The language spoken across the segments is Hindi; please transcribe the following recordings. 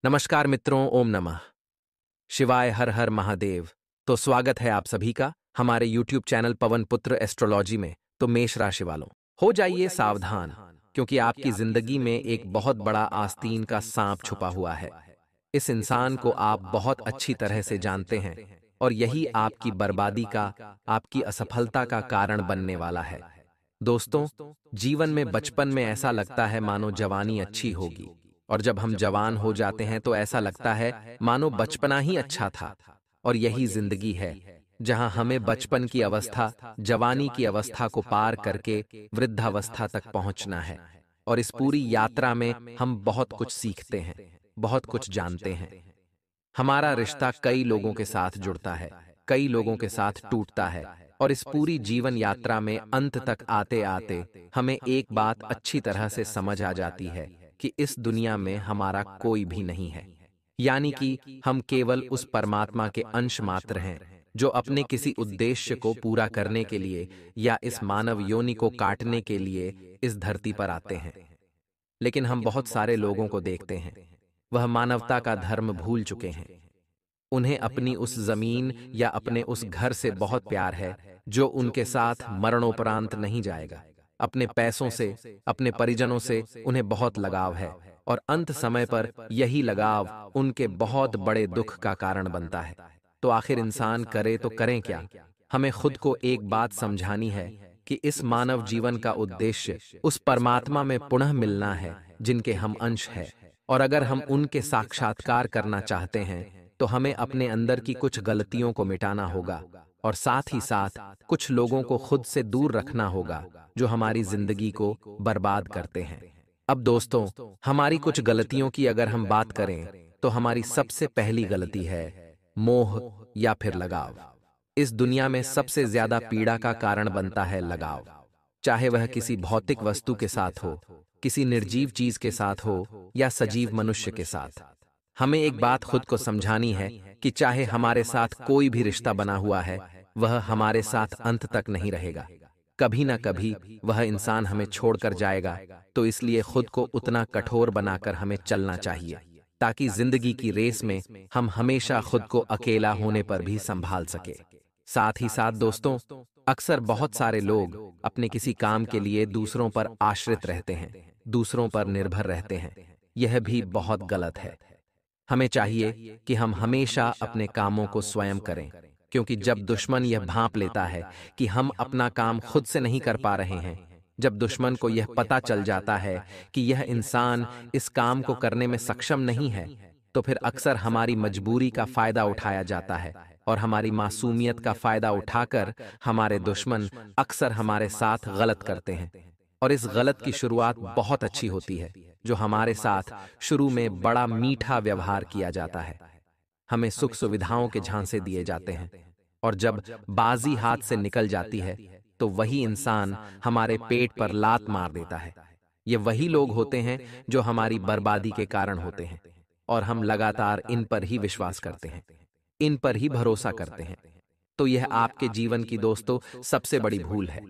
नमस्कार मित्रों, ओम नमः शिवाय, हर हर महादेव। तो स्वागत है आप सभी का हमारे YouTube चैनल पवन पुत्र एस्ट्रोलॉजी में। तो मेष राशि वालों, हो जाइए सावधान, क्योंकि आपकी जिंदगी में एक बहुत बड़ा आस्तीन का सांप छुपा हुआ है। इस इंसान को आप बहुत अच्छी तरह से जानते हैं और यही आपकी बर्बादी का, आपकी असफलता का कारण बनने वाला है। दोस्तों, जीवन में बचपन में ऐसा लगता है मानो जवानी अच्छी होगी, और जब हम जवान हो जाते हैं तो ऐसा लगता है मानो बचपना ही अच्छा था। और यही जिंदगी है, जहां हमें बचपन की अवस्था, जवानी की अवस्था को पार करके वृद्धावस्था तक पहुंचना है। और इस पूरी यात्रा में हम बहुत कुछ सीखते हैं, बहुत कुछ जानते हैं। हमारा रिश्ता कई लोगों के साथ जुड़ता है, कई लोगों के साथ टूटता है, और इस पूरी जीवन यात्रा में अंत तक आते आते हमें एक बात अच्छी तरह से समझ आ जाती है कि इस दुनिया में हमारा कोई भी नहीं है। यानी कि हम केवल उस परमात्मा के अंश मात्र हैं, जो अपने किसी उद्देश्य को पूरा करने के लिए या इस मानव योनि को काटने के लिए इस धरती पर आते हैं। लेकिन हम बहुत सारे लोगों को देखते हैं, वह मानवता का धर्म भूल चुके हैं। उन्हें अपनी उस जमीन या अपने उस घर से बहुत प्यार है, जो उनके साथ मरणोपरांत नहीं जाएगा। अपने पैसों से, अपने परिजनों से उन्हें बहुत लगाव है, और अंत समय पर यही लगाव उनके बहुत बड़े दुख का कारण बनता है। तो आखिर इंसान करे तो करें क्या? हमें खुद को एक बात समझानी है कि इस मानव जीवन का उद्देश्य उस परमात्मा में पुनः मिलना है, जिनके हम अंश हैं। और अगर हम उनके साक्षात्कार करना चाहते हैं तो हमें अपने अंदर की कुछ गलतियों को मिटाना होगा, और साथ ही साथ कुछ लोगों को खुद से दूर रखना होगा जो हमारी जिंदगी को बर्बाद करते हैं। अब दोस्तों, हमारी कुछ गलतियों की अगर हम बात करें तो हमारी सबसे पहली गलती है मोह या फिर लगाव। इस दुनिया में सबसे ज्यादा पीड़ा का कारण बनता है लगाव, चाहे वह किसी भौतिक वस्तु के साथ हो, किसी निर्जीव चीज के साथ हो या सजीव मनुष्य के साथ। हमें एक बात खुद को समझानी है कि चाहे हमारे साथ कोई भी रिश्ता बना हुआ है, वह हमारे साथ अंत तक नहीं रहेगा। कभी ना कभी वह इंसान हमें छोड़कर जाएगा। तो इसलिए खुद को उतना कठोर बनाकर हमें चलना चाहिए, ताकि जिंदगी की रेस में हम हमेशा खुद को अकेला होने पर भी संभाल सके। साथ ही साथ दोस्तों, अक्सर बहुत सारे लोग अपने किसी काम के लिए दूसरों पर आश्रित रहते हैं, दूसरों पर निर्भर रहते हैं। यह भी बहुत गलत है। हमें चाहिए कि हम हमेशा अपने कामों को स्वयं करें, क्योंकि जब दुश्मन यह भांप लेता है कि हम अपना काम खुद से नहीं कर पा रहे हैं, जब दुश्मन को यह पता चल जाता है कि यह इंसान इस काम को करने में सक्षम नहीं है, तो फिर अक्सर हमारी मजबूरी का फायदा उठाया जाता है, और हमारी मासूमियत का फायदा उठाकर हमारे दुश्मन अक्सर हमारे साथ गलत करते हैं। और इस गलत की शुरुआत बहुत अच्छी होती है, जो हमारे साथ शुरू में बड़ा मीठा व्यवहार किया जाता है। हमें सुख सुविधाओं के झांसे दिए जाते हैं, और जब बाजी हाथ से निकल जाती है तो वही इंसान हमारे पेट पर लात मार देता है। ये वही लोग होते हैं जो हमारी बर्बादी के कारण होते हैं, और हम लगातार इन पर ही विश्वास करते हैं, इन पर ही भरोसा करते हैं। तो यह आपके जीवन की दोस्तों सबसे बड़ी भूल है।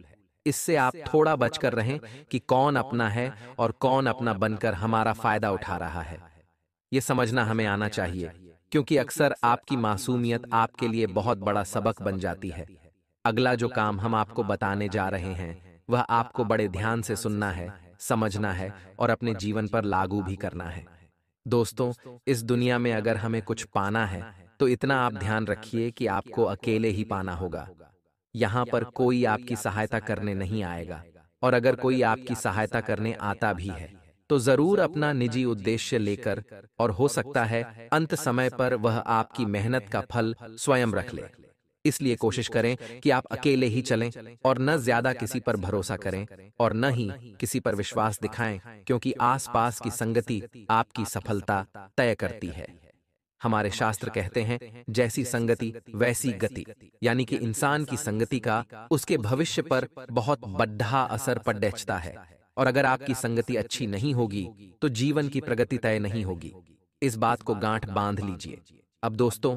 इससे आप थोड़ा बचकर रहें कि कौन अपना है और कौन अपना बनकर हमारा फायदा उठा रहा है। यह समझना हमें आना चाहिए, क्योंकि अक्सर आपकी मासूमियत आपके लिए बहुत बड़ा सबक बन जाती है। अगला जो काम हम आपको बताने जा रहे हैं, वह आपको बड़े ध्यान से सुनना है, समझना है और अपने जीवन पर लागू भी करना है। दोस्तों, इस दुनिया में अगर हमें कुछ पाना है तो इतना आप ध्यान रखिए कि आपको अकेले ही पाना होगा। यहाँ पर कोई आपकी सहायता करने नहीं आएगा, और अगर कोई आपकी सहायता करने आता भी है तो जरूर अपना निजी उद्देश्य लेकर, और हो सकता है अंत समय पर वह आपकी मेहनत का फल स्वयं रख ले। इसलिए कोशिश करें कि आप अकेले ही चलें, और न ज्यादा किसी पर भरोसा करें और न ही किसी पर विश्वास दिखाएं, क्योंकि आसपास की संगति आपकी सफलता तय करती है। हमारे शास्त्र कहते हैं, जैसी संगति वैसी गति, यानी कि इंसान की संगति का उसके भविष्य पर बहुत बड़ा असर पड़ता है। और अगर आपकी संगति अच्छी नहीं होगी तो जीवन की प्रगति तय नहीं होगी। इस बात को गांठ बांध लीजिए। अब दोस्तों,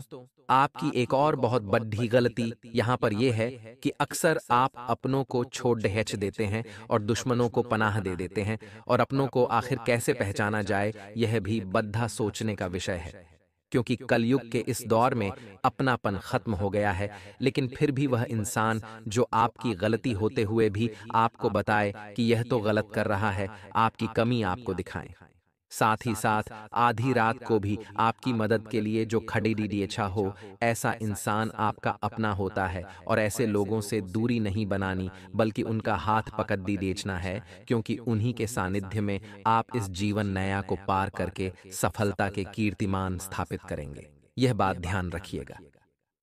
आपकी एक और बहुत बड़ी गलती यहाँ पर यह है कि अक्सर आप अपनों को छोड़ डहच देते हैं और दुश्मनों को पनाह दे देते हैं, और अपनों को आखिर कैसे पहचाना जाए यह भी बद्धा सोचने का विषय है। क्योंकि कलयुग के इस दौर में अपनापन खत्म हो गया है, लेकिन फिर भी वह इंसान जो आपकी गलती होते हुए भी आपको बताए कि यह तो गलत कर रहा है, आपकी कमी आपको दिखाएं, साथ ही साथ आधी रात को भी आपकी मदद के लिए जो खड़ी डी अच्छा हो, ऐसा इंसान आपका अपना होता है। और ऐसे लोगों से दूरी नहीं बनानी, बल्कि उनका हाथ पकड़ दी बेचना है, क्योंकि उन्हीं के सानिध्य में आप इस जीवन नया को पार करके सफलता के कीर्तिमान स्थापित करेंगे। यह बात ध्यान रखिएगा।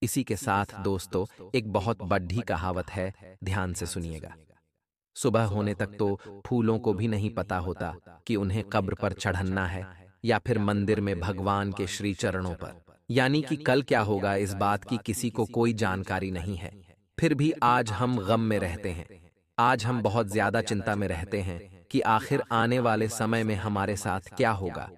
इसी के साथ दोस्तों, एक बहुत बड़ी कहावत है, ध्यान से सुनिएगा। सुबह होने तक तो फूलों को भी नहीं पता होता कि उन्हें कब्र पर चढ़ना है या फिर मंदिर में भगवान के श्री चरणों पर। यानी कि कल क्या होगा इस बात की किसी को कोई जानकारी नहीं है। फिर भी आज हम गम में रहते हैं। आज हम बहुत ज्यादा चिंता में रहते हैं कि आखिर आने वाले समय में हमारे साथ क्या होगा।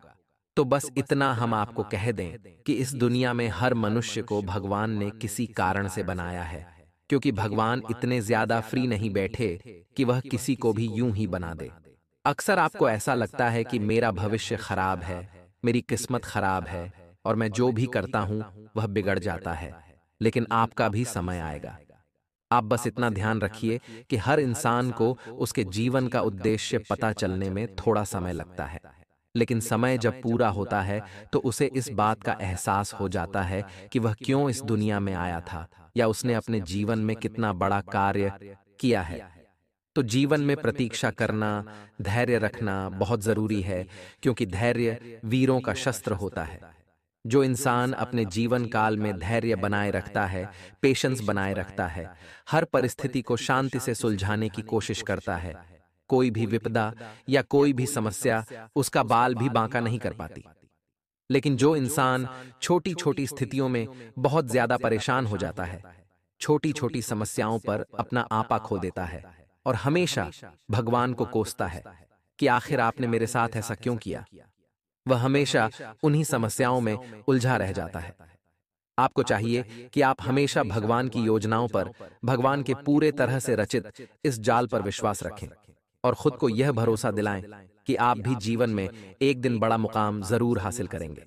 तो बस इतना हम आपको कह दें कि इस दुनिया में हर मनुष्य को भगवान ने किसी कारण से बनाया है, क्योंकि भगवान इतने ज्यादा फ्री नहीं बैठे कि वह किसी को भी यूं ही बना दे। अक्सर आपको ऐसा लगता है कि मेरा भविष्य खराब है, मेरी किस्मत खराब है और मैं जो भी करता हूं वह बिगड़ जाता है, लेकिन आपका भी समय आएगा। आप बस इतना ध्यान रखिए कि हर इंसान को उसके जीवन का उद्देश्य पता चलने में थोड़ा समय लगता है, लेकिन समय जब पूरा होता है तो उसे इस बात का एहसास हो जाता है कि वह क्यों इस दुनिया में आया था, या उसने अपने जीवन में कितना बड़ा कार्य किया है। तो जीवन में प्रतीक्षा करना, धैर्य रखना बहुत जरूरी है, क्योंकि धैर्य वीरों का शस्त्र होता है। जो इंसान अपने जीवन काल में धैर्य बनाए रखता है, पेशेंस बनाए रखता है, हर परिस्थिति को शांति से सुलझाने की कोशिश करता है, कोई भी विपदा या कोई भी समस्या उसका बाल भी बांका नहीं कर पाती। लेकिन जो इंसान छोटी छोटी स्थितियों में बहुत ज्यादा परेशान हो जाता है, छोटी छोटी समस्याओं पर अपना आपा खो देता है और हमेशा भगवान को कोसता है कि आखिर आपने मेरे साथ ऐसा क्यों किया, वह हमेशा उन्हीं समस्याओं में उलझा रह जाता है। आपको चाहिए कि आप हमेशा भगवान की योजनाओं पर, भगवान के पूरे तरह से रचित इस जाल पर विश्वास रखें और खुद को यह भरोसा दिलाएं कि आप भी जीवन में एक दिन बड़ा मुकाम जरूर हासिल करेंगे।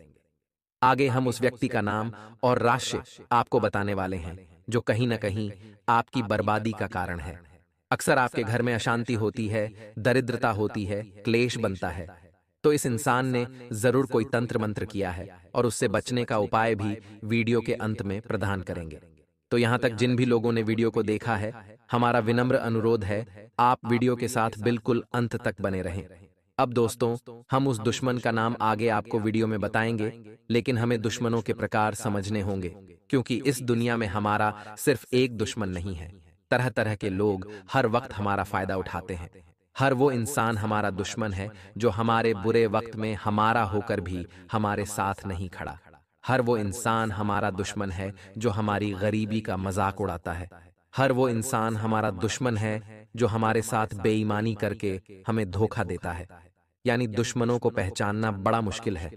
आगे हम उस व्यक्ति का नाम और राशि आपको बताने वाले हैं जो कहीं ना कहीं आपकी बर्बादी का कारण है। अक्सर आपके घर में अशांति होती है, दरिद्रता होती है, क्लेश बनता है, तो इस इंसान ने जरूर कोई तंत्र मंत्र किया है और उससे बचने का उपाय भी वीडियो के अंत में प्रदान करेंगे। तो यहाँ तक जिन भी लोगों ने वीडियो को देखा है, हमारा विनम्र अनुरोध है आप वीडियो के साथ बिल्कुल अंत तक बने रहें। अब दोस्तों, हम उस दुश्मन का नाम आगे आपको वीडियो में बताएंगे, लेकिन हमें दुश्मनों के प्रकार समझने होंगे, क्योंकि इस दुनिया में हमारा सिर्फ एक दुश्मन नहीं है। तरह तरह के लोग हर वक्त हमारा फायदा उठाते हैं। हर वो इंसान हमारा दुश्मन है जो हमारे बुरे वक्त में हमारा होकर भी हमारे साथ नहीं खड़ा। हर वो इंसान हमारा दुश्मन है जो हमारी गरीबी का मजाक उड़ाता है। हर वो इंसान हमारा दुश्मन है जो हमारे साथ बेईमानी करके हमें धोखा देता है। यानी दुश्मनों को पहचानना बड़ा मुश्किल है।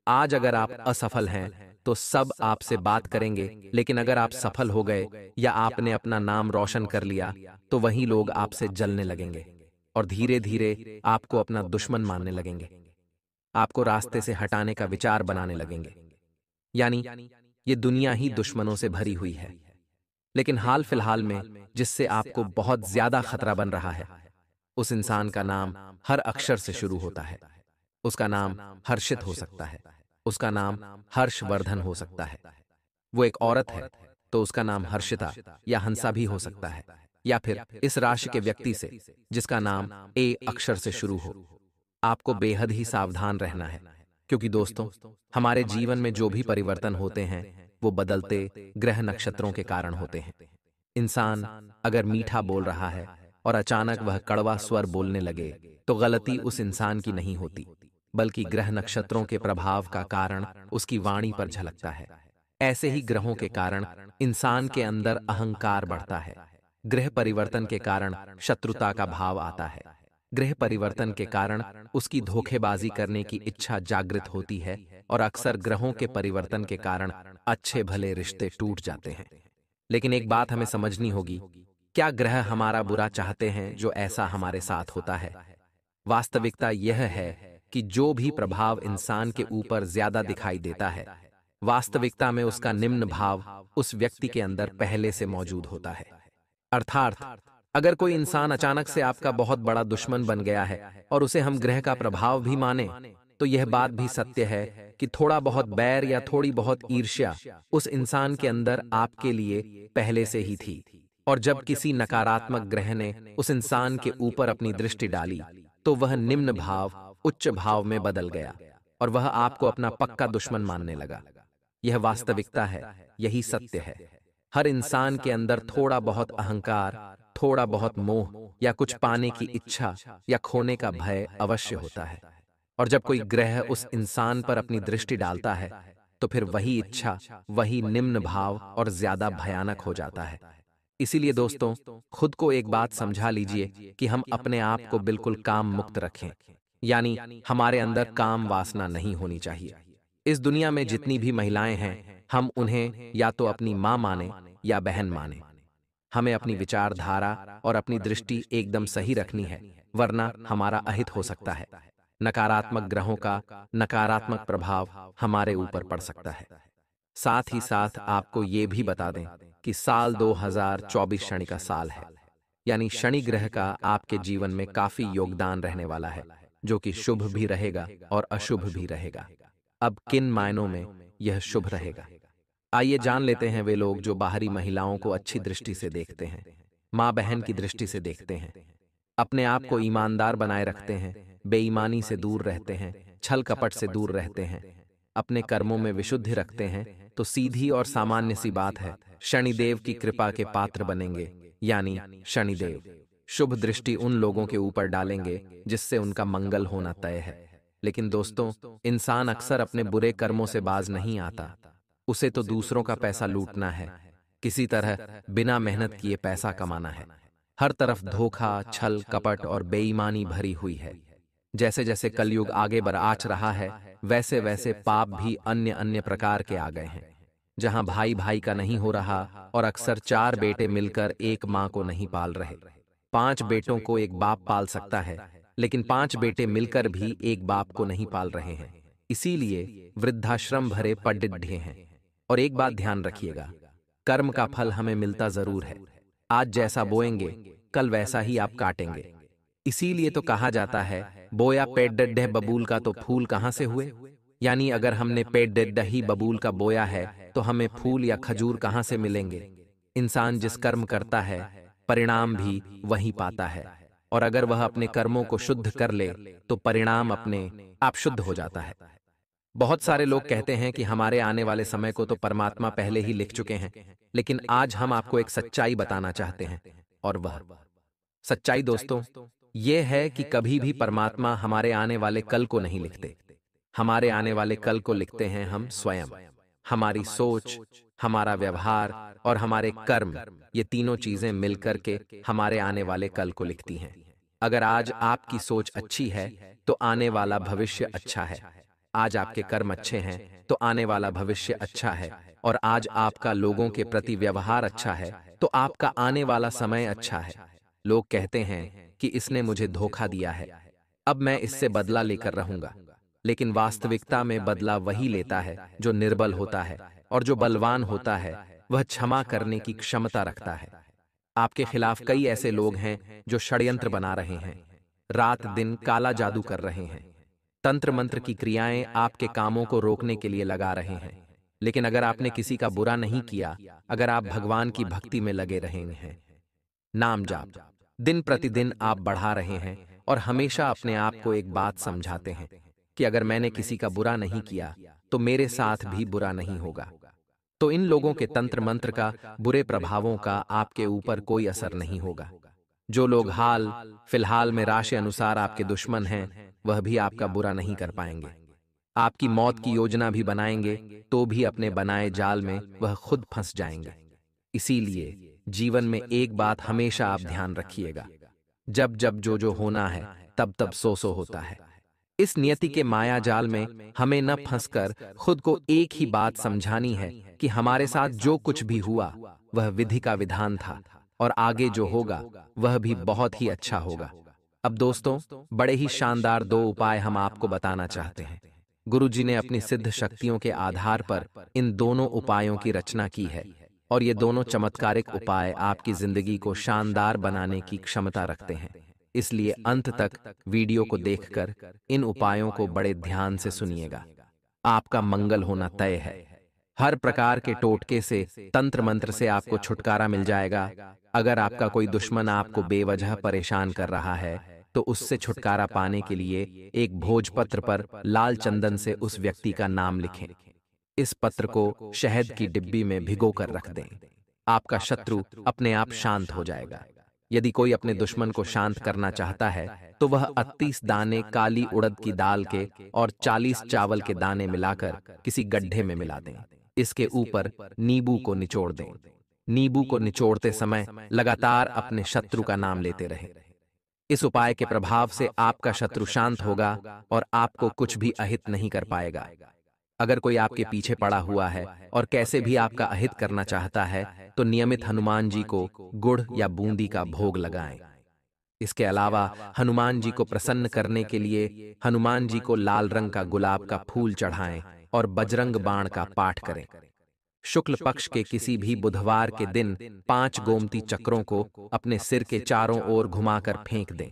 आज अगर आप असफल हैं तो सब आपसे बात करेंगे, लेकिन अगर आप सफल हो गए या आपने अपना नाम रोशन कर लिया तो वही लोग आपसे जलने लगेंगे और धीरे धीरे आपको अपना दुश्मन मानने लगेंगे, आपको रास्ते से हटाने का विचार बनाने लगेंगे। यानी ये दुनिया ही दुश्मनों से भरी हुई है। लेकिन हाल फिलहाल में जिससे आपको बहुत ज्यादा खतरा बन रहा है, उस इंसान का नाम हर अक्षर से शुरू होता है। उसका नाम हर्षित हो सकता है, उसका नाम हर्षवर्धन हो सकता है। वो एक औरत है तो उसका नाम हर्षिता या हंसा भी हो सकता है, या फिर इस राशि के व्यक्ति से जिसका नाम ए अक्षर से शुरू हो। आपको बेहद ही सावधान रहना है, क्योंकि दोस्तों, हमारे जीवन में जो भी परिवर्तन होते हैं वो बदलते ग्रह नक्षत्रों के कारण होते हैं। इंसान अगर मीठा बोल रहा है और अचानक वह कड़वा स्वर बोलने लगे तो गलती उस इंसान की नहीं होती, बल्कि ग्रह नक्षत्रों के प्रभाव का कारण उसकी वाणी पर झलकता है। ऐसे ही ग्रहों के कारण इंसान के अंदर अहंकार बढ़ता है। ग्रह परिवर्तन के कारण शत्रुता का भाव आता है। गृह परिवर्तन के कारण उसकी धोखेबाजी करने की इच्छा जागृत होती है और अक्सर ग्रहों के परिवर्तन के कारण अच्छे भले रिश्ते टूट जाते हैं। लेकिन एक बात हमें समझनी होगी, क्या ग्रह हमारा बुरा चाहते हैं जो ऐसा हमारे साथ होता है? वास्तविकता यह है कि जो भी प्रभाव इंसान के ऊपर ज्यादा दिखाई देता है, वास्तविकता में उसका निम्न भाव उस व्यक्ति के अंदर पहले से मौजूद होता है। अर्थात अगर कोई इंसान अचानक से आपका बहुत बड़ा दुश्मन बन गया है और उसे हम ग्रह का प्रभाव भी माने, तो यह बात भी सत्य है कि थोड़ा बहुत बैर या थोड़ी बहुत ईर्ष्या उस इंसान के अंदर आपके लिए पहले से ही थी। और जब किसी नकारात्मक ग्रह ने उस इंसान के ऊपर अपनी दृष्टि डाली, तो वह निम्न भाव उच्च भाव में बदल गया और वह आपको अपना पक्का दुश्मन मानने लगा। यह वास्तविकता है, यही सत्य है। हर इंसान के अंदर थोड़ा बहुत अहंकार, थोड़ा बहुत मोह या कुछ पाने की इच्छा या खोने का भय अवश्य होता है। और जब कोई ग्रह उस इंसान पर अपनी दृष्टि डालता है, तो फिर वही इच्छा, वही निम्न भाव और ज्यादा भयानक हो जाता है। इसीलिए दोस्तों, खुद को एक बात समझा लीजिए कि हम अपने आप को बिल्कुल काम मुक्त रखें, यानी हमारे अंदर काम वासना नहीं होनी चाहिए। इस दुनिया में जितनी भी महिलाएं हैं, हम उन्हें या तो अपनी मां माने या बहन माने। हमें अपनी विचारधारा और अपनी दृष्टि एकदम सही रखनी है, वरना हमारा अहित हो सकता है। नकारात्मक ग्रहों का नकारात्मक प्रभाव हमारे ऊपर पड़ सकता है। साथ ही साथ आपको ये भी बता दें कि साल 2024 शनि का साल है, यानी शनि ग्रह का आपके जीवन में काफी योगदान रहने वाला है, जो कि शुभ भी रहेगा और अशुभ भी रहेगा। अब किन मायनों में यह शुभ रहेगा, आइए जान लेते हैं। वे लोग जो बाहरी महिलाओं को अच्छी दृष्टि से देखते हैं, माँ बहन की दृष्टि से देखते हैं, अपने आप को ईमानदार बनाए रखते हैं, बेईमानी से दूर रहते हैं, छल कपट से दूर रहते हैं, अपने कर्मों में विशुद्धि रखते हैं, तो सीधी और सामान्य सी बात है, शनिदेव की कृपा के पात्र बनेंगे। यानी शनिदेव शुभ दृष्टि उन लोगों के ऊपर डालेंगे जिससे उनका मंगल होना तय है। लेकिन दोस्तों, इंसान अक्सर अपने बुरे कर्मों से बाज नहीं आता। उसे तो दूसरों का पैसा लूटना है, किसी तरह बिना मेहनत किए पैसा कमाना है। हर तरफ धोखा, छल कपट और बेईमानी भरी हुई है। जैसे जैसे कलयुग आगे बढ़ रहा है, वैसे वैसे पाप भी अन्य अन्य प्रकार के आ गए हैं। जहां भाई भाई का नहीं हो रहा और अक्सर 4 बेटे मिलकर एक मां को नहीं पाल रहे। 5 बेटों को एक बाप पाल सकता है, लेकिन 5 बेटे मिलकर भी एक बाप को नहीं पाल रहे हैं। इसीलिए वृद्धाश्रम भरे पड्डिड्ढे हैं। और एक बात ध्यान रखिएगा, कर्म का फल हमें मिलता जरूर है। आज जैसा बोएंगे, कल वैसा ही आप काटेंगे। इसीलिए तो कहा जाता है, बोया पेट डड्ढे बबूल का तो फूल कहां से हुए। यानी अगर हमने पेट डड्ढा ही बबूल का बोया है, तो हमें फूल या खजूर कहां से मिलेंगे। इंसान जिस कर्म करता है, परिणाम भी वही पाता है। और अगर वह अपने कर्मों को शुद्ध कर ले, तो परिणाम अपने आप शुद्ध हो जाता है। बहुत सारे लोग कहते हैं कि हमारे आने वाले समय को तो परमात्मा पहले ही लिख चुके हैं, लेकिन आज हम आपको एक सच्चाई बताना चाहते हैं। और वह सच्चाई दोस्तों ये है कि कभी भी परमात्मा हमारे आने वाले कल को नहीं लिखते। हमारे आने वाले कल को लिखते हैं हम स्वयं। हमारी सोच, हमारा व्यवहार और हमारे कर्म, ये तीनों चीजें मिलकर के हमारे आने वाले कल को लिखती हैं। अगर आज आपकी सोच अच्छी है, तो आने वाला भविष्य अच्छा है। आज आपके कर्म अच्छे हैं, तो आने वाला भविष्य अच्छा है। और आज आपका लोगों के प्रति व्यवहार अच्छा है, तो आपका आने वाला समय अच्छा है। लोग कहते हैं कि इसने मुझे धोखा दिया है, अब मैं इससे बदला लेकर रहूंगा। लेकिन वास्तविकता में बदला वही लेता है जो निर्बल होता है, और जो बलवान होता है वह क्षमा करने की क्षमता रखता है। आपके खिलाफ कई ऐसे लोग हैं जो षड्यंत्र बना रहे हैं, रात दिन काला जादू कर रहे हैं, तंत्र मंत्र की क्रियाएं आपके कामों को रोकने के लिए लगा रहे हैं। लेकिन अगर आपने किसी का बुरा नहीं किया, अगर आप भगवान की भक्ति में लगे रहे हैं, नाम जाप दिन प्रतिदिन आप बढ़ा रहे हैं, और हमेशा अपने आप को एक बात समझाते हैं कि अगर मैंने किसी का बुरा नहीं किया, तो मेरे साथ भी बुरा नहीं होगा, तो इन लोगों के तंत्र मंत्र का, बुरे प्रभावों का आपके ऊपर कोई असर नहीं होगा। जो लोग हाल फिलहाल में राशि अनुसार आपके दुश्मन हैं, वह भी आपका बुरा नहीं कर पाएंगे। आपकी मौत की योजना भी बनाएंगे, तो भी अपने बनाए जाल में वह खुद फंस जाएंगे। इसीलिए जीवन में एक बात हमेशा आप ध्यान रखिएगा, जब जब जो जो होना है, तब तब सो होता है। इस नियति के माया जाल में हमें न फंसकर खुद को एक ही बात समझानी है कि हमारे साथ जो कुछ भी हुआ वह विधि का विधान था और आगे जो होगा वह भी बहुत ही अच्छा होगा। अब दोस्तों, बड़े ही शानदार 2 उपाय हम आपको बताना चाहते हैं। गुरुजी ने अपनी सिद्ध शक्तियों के आधार पर इन दोनों उपायों की रचना की है और ये दोनों चमत्कारिक उपाय आपकी जिंदगी को शानदार बनाने की क्षमता रखते हैं। इसलिए अंत तक वीडियो को देखकर इन उपायों को बड़े ध्यान से सुनिएगा। आपका मंगल होना तय है। हर प्रकार के टोटके से, तंत्र मंत्र से आपको छुटकारा मिल जाएगा। अगर आपका कोई दुश्मन आपको बेवजह परेशान कर रहा है तो उससे छुटकारा पाने के लिए एक भोजपत्र पर लाल चंदन से उस व्यक्ति का नाम लिखें। इस पत्र को शहद की डिब्बी में भिगो कर रख दें। आपका शत्रु अपने आप शांत हो जाएगा। यदि कोई अपने दुश्मन को शांत करना चाहता है तो वह 38 दाने काली उड़द की दाल के और 40 चावल के दाने मिलाकर किसी गड्ढे में मिला दें। इसके ऊपर नींबू को निचोड़ दें। नींबू को निचोड़ते समय लगातार अपने शत्रु का नाम लेते रहें। इस उपाय के प्रभाव से आपका शत्रु शांत होगा और आपको कुछ भी अहित नहीं कर पाएगा। अगर कोई आपके पीछे पड़ा हुआ है और कैसे भी आपका अहित करना चाहता है तो नियमित हनुमान जी को गुड़ या बूंदी का भोग लगाएं। इसके अलावा हनुमान जी को प्रसन्न करने के लिए हनुमान जी को लाल रंग का गुलाब का फूल चढ़ाएं और बजरंग बाण का पाठ करें। शुक्ल पक्ष के किसी भी बुधवार के दिन 5 गोमती चक्रों को अपने सिर के चारों ओर घुमाकर फेंक दें।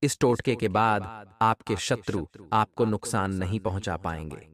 इस टोटके के बाद आपके शत्रु आपको नुकसान नहीं पहुंचा पाएंगे।